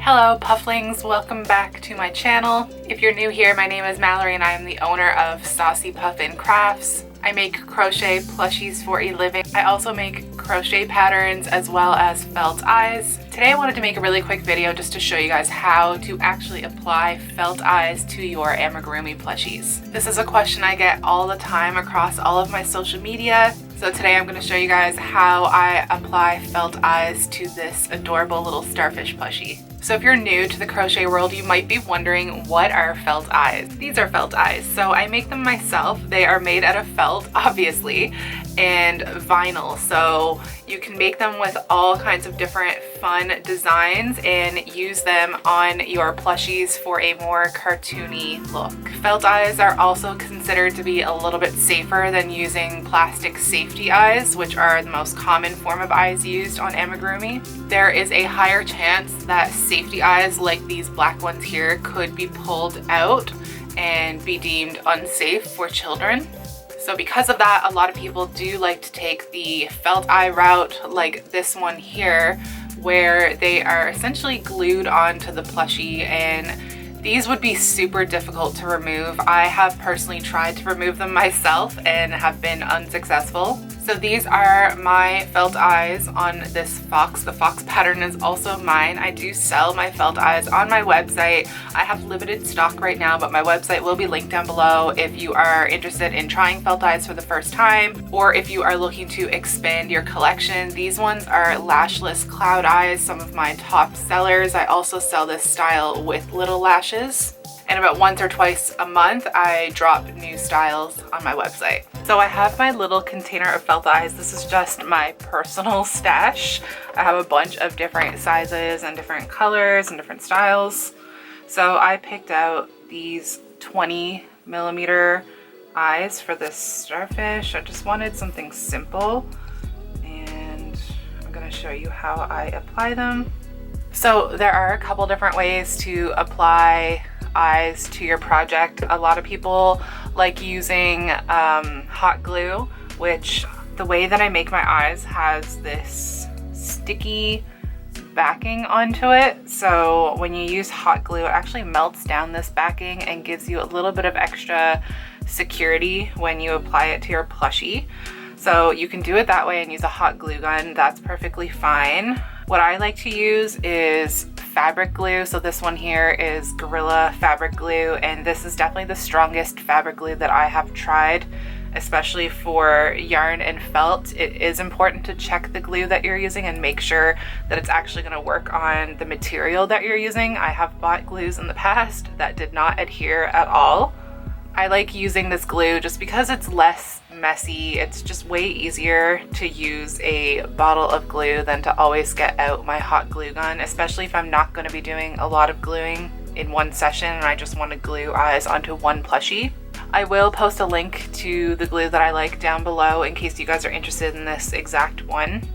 Hello Pufflings, welcome back to my channel. If you're new here, my name is Mallory and I am the owner of Saucy Puffin Crafts. I make crochet plushies for a living. I also make crochet patterns as well as felt eyes. Today I wanted to make a really quick video just to show you guys how to actually apply felt eyes to your amigurumi plushies. This is a question I get all the time across all of my social media. So today I'm going to show you guys how I apply felt eyes to this adorable little starfish plushie. So if you're new to the crochet world, you might be wondering, what are felt eyes? These are felt eyes. So I make them myself. They are made out of felt, obviously, and vinyl. So you can make them with all kinds of different fun designs and use them on your plushies for a more cartoony look. Felt eyes are also considered to be a little bit safer than using plastic safety eyes, which are the most common form of eyes used on amigurumi. There is a higher chance that safety eyes like these black ones here could be pulled out and be deemed unsafe for children. So because of that, a lot of people do like to take the felt eye route, like this one here, where they are essentially glued onto the plushie, and these would be super difficult to remove. I have personally tried to remove them myself and have been unsuccessful. So these are my felt eyes on this fox. The fox pattern is also mine. I do sell my felt eyes on my website. I have limited stock right now, but my website will be linked down below if you are interested in trying felt eyes for the first time, or if you are looking to expand your collection. These ones are lashless cloud eyes, some of my top sellers. I also sell this style with little lashes. And about once or twice a month, I drop new styles on my website. So I have my little container of felt eyes. This is just my personal stash. I have a bunch of different sizes and different colors and different styles. So I picked out these 20mm eyes for this starfish. I just wanted something simple, and I'm gonna show you how I apply them. So there are a couple different ways to apply eyes to your project. A lot of people like using hot glue, which the way that I make my eyes has this sticky backing onto it. So when you use hot glue, it actually melts down this backing and gives you a little bit of extra security when you apply it to your plushie. So you can do it that way and use a hot glue gun. That's perfectly fine. What I like to use is fabric glue. So this one here is Gorilla fabric glue, and this is definitely the strongest fabric glue that I have tried, especially for yarn and felt. It is important to check the glue that you're using and make sure that it's actually going to work on the material that you're using. I have bought glues in the past that did not adhere at all. I like using this glue just because it's less messy. It's just way easier to use a bottle of glue than to always get out my hot glue gun, especially if I'm not going to be doing a lot of gluing in one session and I just want to glue eyes onto one plushie. I will post a link to the glue that I like down below in case you guys are interested in this exact one.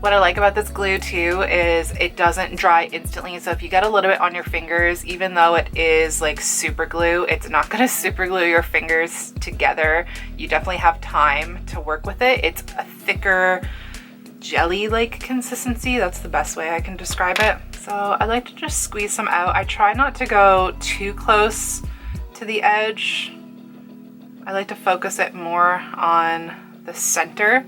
What I like about this glue too is it doesn't dry instantly. So if you get a little bit on your fingers, even though it is like super glue, it's not going to super glue your fingers together. You definitely have time to work with it. It's a thicker jelly-like consistency. That's the best way I can describe it. So I like to just squeeze some out. I try not to go too close to the edge. I like to focus it more on the center.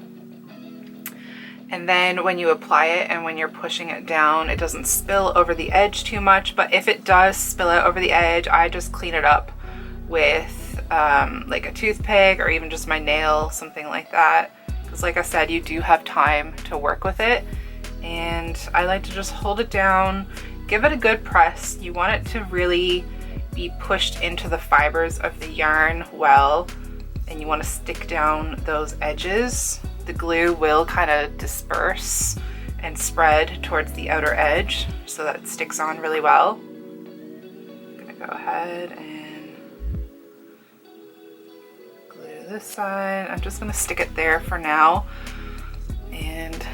And then when you apply it and when you're pushing it down, it doesn't spill over the edge too much. But if it does spill out over the edge, I just clean it up with like a toothpick or even just my nail, something like that. Because like I said, you do have time to work with it. And I like to just hold it down, give it a good press. You want it to really be pushed into the fibers of the yarn well, and you want to stick down those edges. The glue will kind of disperse and spread towards the outer edge so that it sticks on really well. I'm gonna go ahead and glue this side. I'm just gonna stick it there for now, and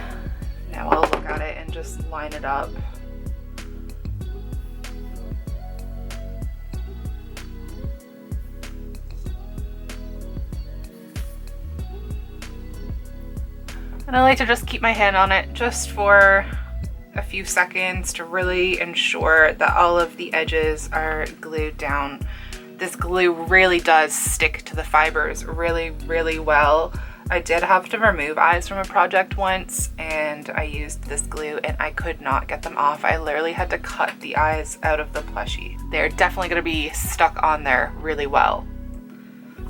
now I'll look at it and just line it up. And I like to just keep my hand on it just for a few seconds to really ensure that all of the edges are glued down. This glue really does stick to the fibers really, really well. I did have to remove eyes from a project once and I used this glue and I could not get them off. I literally had to cut the eyes out of the plushie. They're definitely going to be stuck on there really well.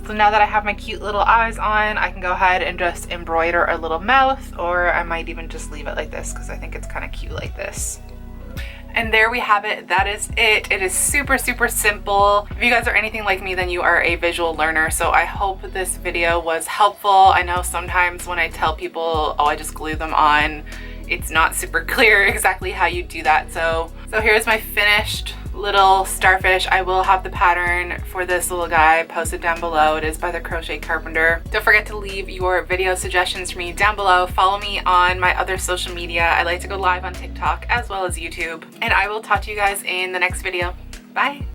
So now that I have my cute little eyes on, I can go ahead and just embroider a little mouth, or I might even just leave it like this because I think it's kind of cute like this. And there we have it. That is it. It is super, super simple. If you guys are anything like me, then you are a visual learner. So I hope this video was helpful. I know sometimes when I tell people, oh, I just glue them on, it's not super clear exactly how you do that. So here's my finished little starfish. I will have the pattern for this little guy posted down below. It is by the Crochet Carpenter. Don't forget to leave your video suggestions for me down below. Follow me on my other social media. I like to go live on TikTok as well as YouTube. And I will talk to you guys in the next video. Bye.